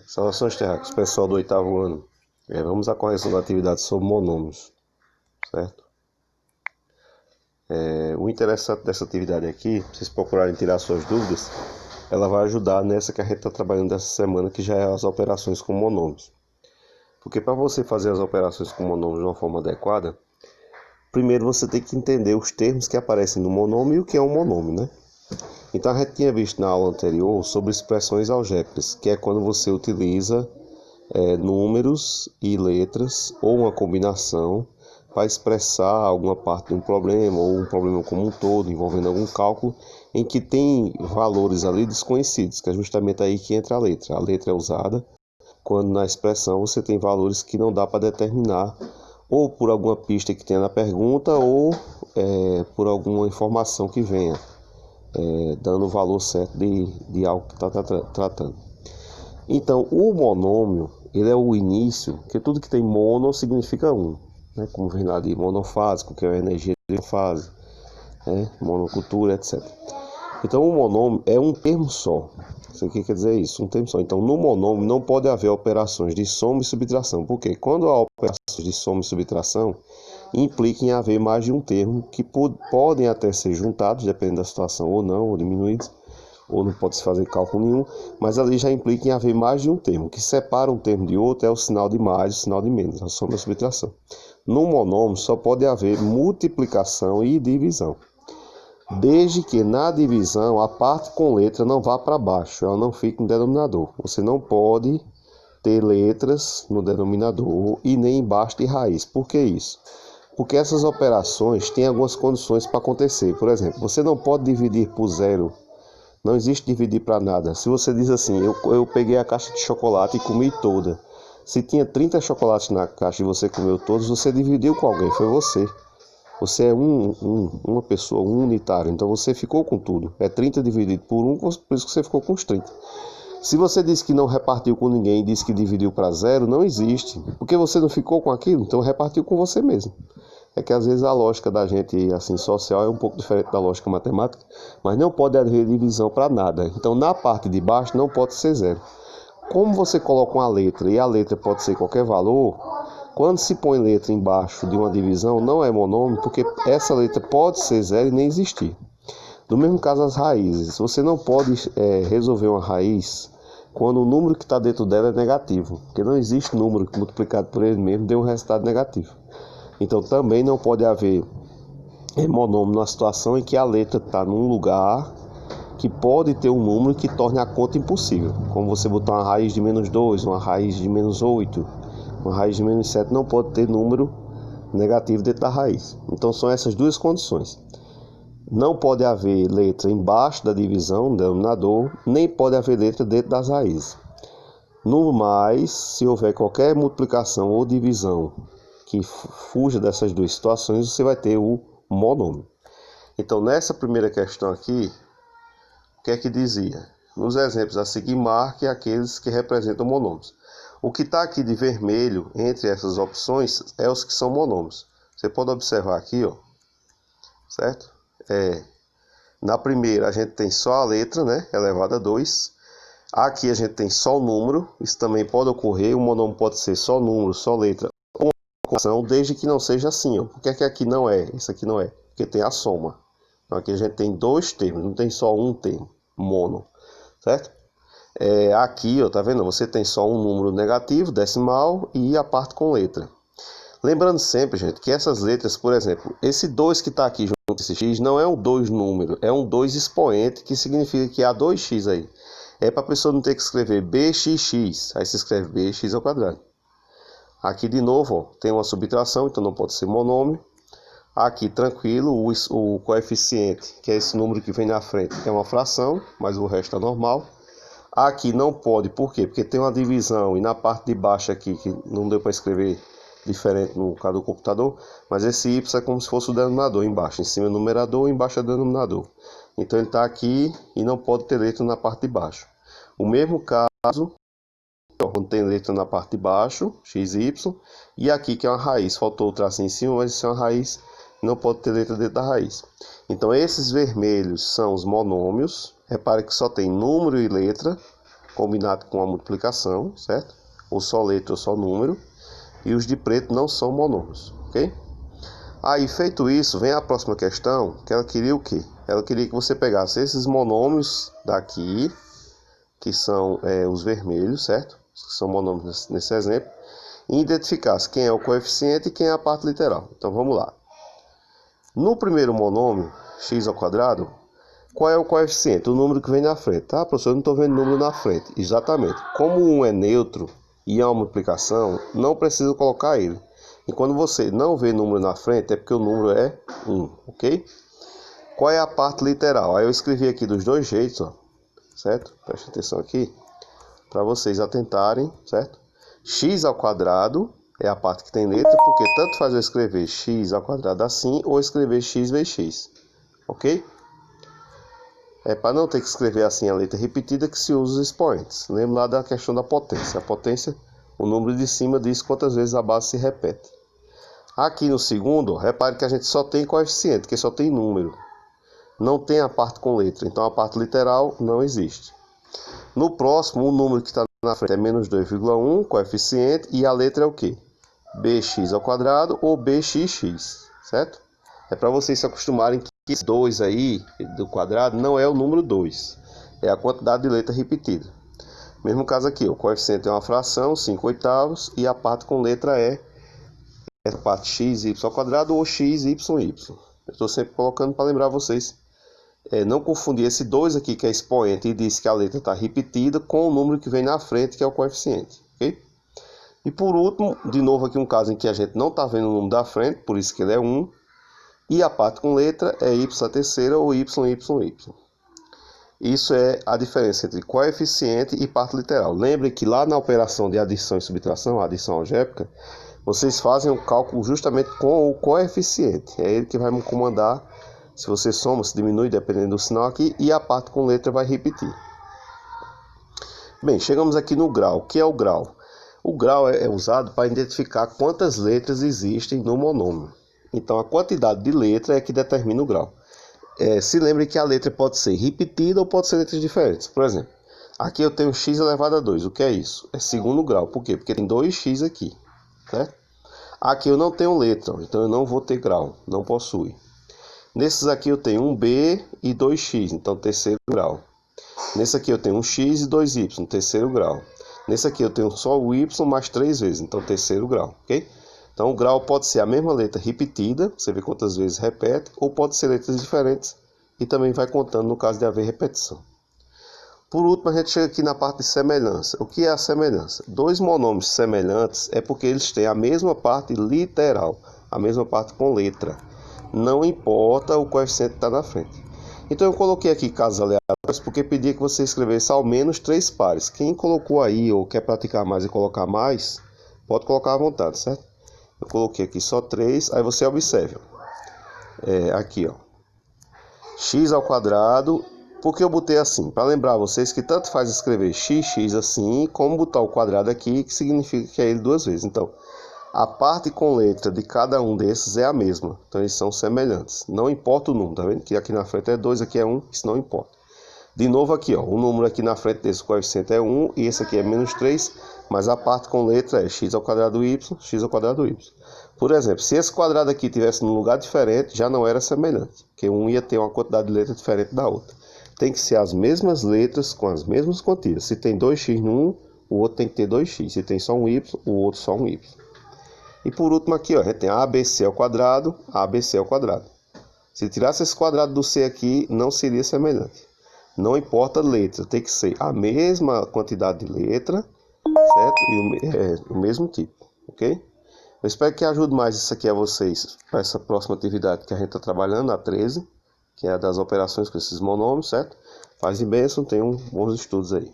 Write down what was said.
Saudações terráqueas, pessoal do oitavo ano. Vamos à correção da atividade sobre monômios, certo? O interessante dessa atividade aqui, se vocês procurarem tirar suas dúvidas, ela vai ajudar nessa que a gente está trabalhando dessa semana, que já é as operações com monômios. Porque para você fazer as operações com monômios de uma forma adequada, primeiro você tem que entender os termos que aparecem no monômio e o que é um monômio, né? Então a gente tinha visto na aula anterior sobre expressões algébricas, que é quando você utiliza números e letras ou uma combinação para expressar alguma parte de um problema ou um problema como um todo, envolvendo algum cálculo, em que tem valores ali desconhecidos, que é justamente aí que entra a letra. A letra é usada quando na expressão você tem valores que não dá para determinar, ou por alguma pista que tenha na pergunta, ou por alguma informação que venha, dando o valor certo de algo que está tratando. Então, o monômio, ele é o início, que tudo que tem mono significa um, né? Como vem lá de monofásico, que é a energia de fase, né? Monocultura, etc. Então, o monômio é um termo só. Isso aqui quer dizer isso, um termo só. Então, no monômio não pode haver operações de soma e subtração, porque quando há operações de soma e subtração, implica em haver mais de um termo, que podem até ser juntados, dependendo da situação, ou não, ou diminuídos, ou não pode se fazer cálculo nenhum, mas ali já implica em haver mais de um termo. O que separa um termo de outro é o sinal de mais e o sinal de menos, a soma e a subtração. No monômio só pode haver multiplicação e divisão, desde que na divisão a parte com letra não vá para baixo, ela não fique no denominador. Você não pode ter letras no denominador e nem embaixo de raiz. Por que isso? Porque essas operações têm algumas condições para acontecer. Por exemplo, você não pode dividir por zero. Não existe dividir para nada. Se você diz assim, eu peguei a caixa de chocolate e comi toda. Se tinha 30 chocolates na caixa e você comeu todos, você dividiu com alguém, foi você. Você é uma pessoa, um unitário, então você ficou com tudo. É 30 dividido por 1, por isso que você ficou com os 30. Se você disse que não repartiu com ninguém e disse que dividiu para zero, não existe. Porque você não ficou com aquilo, então repartiu com você mesmo. É que às vezes a lógica da gente assim social é um pouco diferente da lógica matemática, mas não pode haver divisão para nada. Então na parte de baixo não pode ser zero. Como você coloca uma letra e a letra pode ser qualquer valor, quando se põe letra embaixo de uma divisão não é monômio, porque essa letra pode ser zero e nem existir. No mesmo caso as raízes, você não pode resolver uma raiz quando o número que está dentro dela é negativo, porque não existe número que multiplicado por ele mesmo dê um resultado negativo. Então também não pode haver monômio numa situação em que a letra está num lugar que pode ter um número que torne a conta impossível. Como você botar uma raiz de -2, uma raiz de -8, uma raiz de -7, não pode ter número negativo dentro da raiz. Então são essas duas condições. Não pode haver letra embaixo da divisão, no denominador, nem pode haver letra dentro das raízes. No mais, se houver qualquer multiplicação ou divisão que fuja dessas duas situações, você vai ter o monômio. Então, nessa primeira questão aqui, o que é que dizia? Nos exemplos a seguir, marque aqueles que representam monômios. O que está aqui de vermelho entre essas opções é os que são monômios. Você pode observar aqui, ó, certo? Na primeira a gente tem só a letra, né, elevada a 2. Aqui a gente tem só o número, isso também pode ocorrer. O monômio pode ser só número, só letra, desde que não seja assim, ó. Por que aqui não é? Isso aqui não é, porque tem a soma. Então aqui a gente tem dois termos, não tem só um termo, mono, certo? Aqui, ó, tá vendo? Você tem só um número negativo, decimal, e a parte com letra. Lembrando sempre, gente, que essas letras, por exemplo, esse 2 que está aqui junto com esse x não é um 2 número, é um 2 expoente, que significa que há 2x aí. É para a pessoa não ter que escrever bxx, aí se escreve bx ao quadrado. Aqui de novo, ó, tem uma subtração, então não pode ser monômio. Aqui tranquilo, o coeficiente, que é esse número que vem na frente, é uma fração, mas o resto é normal. Aqui não pode, por quê? Porque tem uma divisão e na parte de baixo aqui, que não deu para escrever diferente no caso do computador, mas esse y é como se fosse o denominador embaixo, em cima é o numerador, embaixo é o denominador. Então ele está aqui e não pode ter letra na parte de baixo. O mesmo caso quando tem letra na parte de baixo, x, y, e aqui que é uma raiz, faltou o tracinho em cima, mas isso é uma raiz, não pode ter letra dentro da raiz. Então esses vermelhos são os monômios, repare que só tem número e letra, combinado com a multiplicação, certo? Ou só letra ou só número. E os de preto não são monômios, ok? Aí, feito isso, vem a próxima questão, que ela queria o quê? Ela queria que você pegasse esses monômios daqui, que são os vermelhos, certo? Que são monômios nesse exemplo, e identificasse quem é o coeficiente e quem é a parte literal. Então, vamos lá. No primeiro monômio, x ao quadrado, qual é o coeficiente? O número que vem na frente. Tá, professor, eu não estou vendo número na frente. Exatamente. Como um é neutro e é uma multiplicação, não precisa colocar ele. E quando você não vê número na frente, é porque o número é 1, ok? Qual é a parte literal? Aí eu escrevi aqui dos dois jeitos, ó, certo? Preste atenção aqui, para vocês atentarem, certo? X ao quadrado é a parte que tem letra, porque tanto faz eu escrever x ao quadrado assim, ou escrever x vezes x, ok? É para não ter que escrever assim a letra repetida que se usa os expoentes. Lembra lá da questão da potência. A potência, o número de cima diz quantas vezes a base se repete. Aqui no segundo, repare que a gente só tem coeficiente, que só tem número. Não tem a parte com letra, então a parte literal não existe. No próximo, o número que está na frente é menos 2,1, coeficiente, e a letra é o quê? Bx ao quadrado ou bxx, certo? É para vocês se acostumarem que esse 2 aí do quadrado não é o número 2, é a quantidade de letra repetida. Mesmo caso aqui, o coeficiente é uma fração, 5/8, e a parte com letra é essa parte xy ao quadrado ou xyy. Eu estou sempre colocando para lembrar vocês. Não confundir esse 2 aqui, que é expoente, e diz que a letra está repetida, com o número que vem na frente, que é o coeficiente. Ok? E por último, de novo aqui um caso em que a gente não está vendo o número da frente, por isso que ele é 1. E a parte com letra é y à terceira ou yy. Isso é a diferença entre coeficiente e parte literal. Lembre que lá na operação de adição e subtração, a adição algébrica, vocês fazem o cálculo justamente com o coeficiente. É ele que vai comandar se você soma, se diminui, dependendo do sinal aqui, e a parte com letra vai repetir. Bem, chegamos aqui no grau. O que é o grau? O grau é usado para identificar quantas letras existem no monômio. Então, a quantidade de letra é que determina o grau. Se lembre que a letra pode ser repetida ou pode ser letras diferentes. Por exemplo, aqui eu tenho x elevado a 2. O que é isso? É segundo grau. Por quê? Porque tem 2x aqui, certo? Aqui eu não tenho letra, então eu não vou ter grau, não possui. Nesses aqui eu tenho 1b e 2x, então terceiro grau. Nesse aqui eu tenho 1x e 2y, terceiro grau. Nesse aqui eu tenho só o y mais 3 vezes, então terceiro grau, ok? Então o grau pode ser a mesma letra repetida, você vê quantas vezes repete, ou pode ser letras diferentes e também vai contando no caso de haver repetição. Por último, a gente chega aqui na parte de semelhança. O que é a semelhança? Dois monômios semelhantes é porque eles têm a mesma parte literal, a mesma parte com letra. Não importa o coeficiente que está na frente. Então eu coloquei aqui casos aleatórios porque pedia que você escrevesse ao menos 3 pares. Quem colocou aí ou quer praticar mais e colocar mais, pode colocar à vontade, certo? Eu coloquei aqui só 3, aí você observa. Aqui, ó. X ao quadrado. Por que eu botei assim? Para lembrar vocês que tanto faz escrever xx assim, como botar o quadrado aqui, que significa que é ele 2 vezes. Então, a parte com letra de cada um desses é a mesma. Então, eles são semelhantes. Não importa o número, tá vendo? Que aqui na frente é 2, aqui é 1, isso não importa. De novo aqui, ó, o número aqui na frente desse coeficiente é 1 e esse aqui é menos 3, mas a parte com letra é x ao quadrado y, x ao quadrado y. Por exemplo, se esse quadrado aqui tivesse num lugar diferente, já não era semelhante, porque um ia ter uma quantidade de letra diferente da outra. Tem que ser as mesmas letras com as mesmas quantias. Se tem 2x num, o outro tem que ter 2x. Se tem só um y, o outro só um y. E por último aqui, ó, a gente tem ABC ao quadrado, ABC ao quadrado. Se tirasse esse quadrado do C aqui, não seria semelhante. Não importa a letra, tem que ser a mesma quantidade de letra, certo? E o mesmo tipo, ok? Eu espero que ajude mais isso aqui a vocês para essa próxima atividade que a gente está trabalhando, a 13, que é a das operações com esses monômios, certo? Paz e bênção, tenham bons estudos aí.